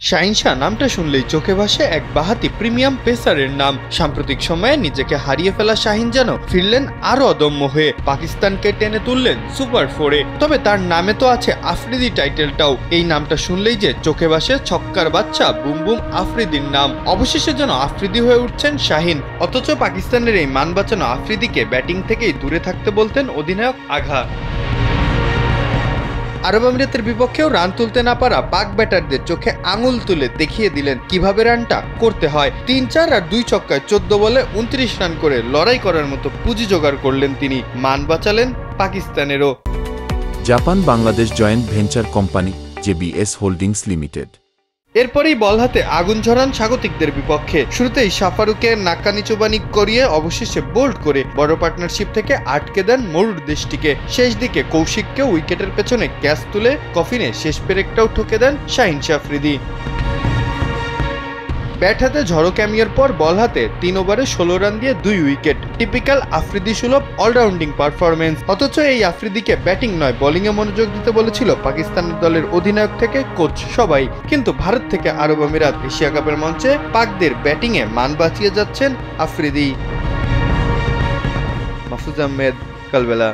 শাহিন শাহ নামটা শুনলেই চোখে ভাসে এক বাহাতি প্রিমিয়াম পেসারের নাম। সাম্প্রতিক সময়ে নিজেকে হারিয়ে ফেলা শাহিন যেন ফিরলেন আরো অদম্য হয়ে, পাকিস্তানকে টেনে তুললেন সুপার 4-এ। তবে তার নামে তো আছে আফ্রিদি টাইটেলটাও। এই নামটা শুনলেই যে চোখে ভাসে ছক্কার বাচ্চা বুম বুম আফ্রিদির নাম। অবশেষে যেন আফ্রিদি হয়ে উঠছেন শাহিন। অথচ পাকিস্তানের এই মান বাঁচানো আফ্রিদিকে ব্যাটিং থেকেই দূরে থাকতে বলতেন অধিনায়ক আঘা। আরব আমিরাতের বিপক্ষেও রান তুলতে না পারা পাক ব্যাটারদের চোখে আঙুল তুলে দেখিয়ে দিলেন কিভাবে রানটা করতে হয়। ৩-৪ আর ২ ছক্কায় ১৪ বলে ২৯ রান করে লড়াই করার মতো পুঁজি জোগাড় করলেন তিনি। মান বাঁচালেন পাকিস্তানেরও। Japan Bangladesh joint venture company JBS holdings limited এরপরেই বল হাতে আগুন ঝরান স্বাগতিকদের বিপক্ষে। শুরুতেই শাফারুকে নাকানিচুবানি করিয়ে অবশেষে বোল্ড করে বড় পার্টনারশিপ থেকে আটকে দেন মরুর দেশটিকে। শেষ দিকে কৌশিককেও উইকেটের পেছনে ক্যাচ তুলে কফিনে শেষ পেরেকটাও ঠুকে দেন শাহিন শাহ আফ্রিদি। ব্যাট হাতে ঝড়ো ক্যামিওর পর বল হাতে ৩ ওভারে ১৬ রান দিয়ে ২ উইকেট। টিপিক্যাল আফ্রিদি সুলভ অলরাউন্ডিং পারফরমেন্স। অথচ এই আফ্রিদিকে ব্যাটিং নয় বোলিংয়ে মনোযোগ দিতে বলেছিল পাকিস্তানের দলের অধিনায়ক থেকে কোচ সবাই। কিন্তু ভারত থেকে আরব আমিরাত এশিয়া কাপের মঞ্চে পাকদের ব্যাটিংয়ে মান বাঁচিয়ে যাচ্ছেন আফ্রিদি। মাহফুজ আহমেদ, কালবেলা।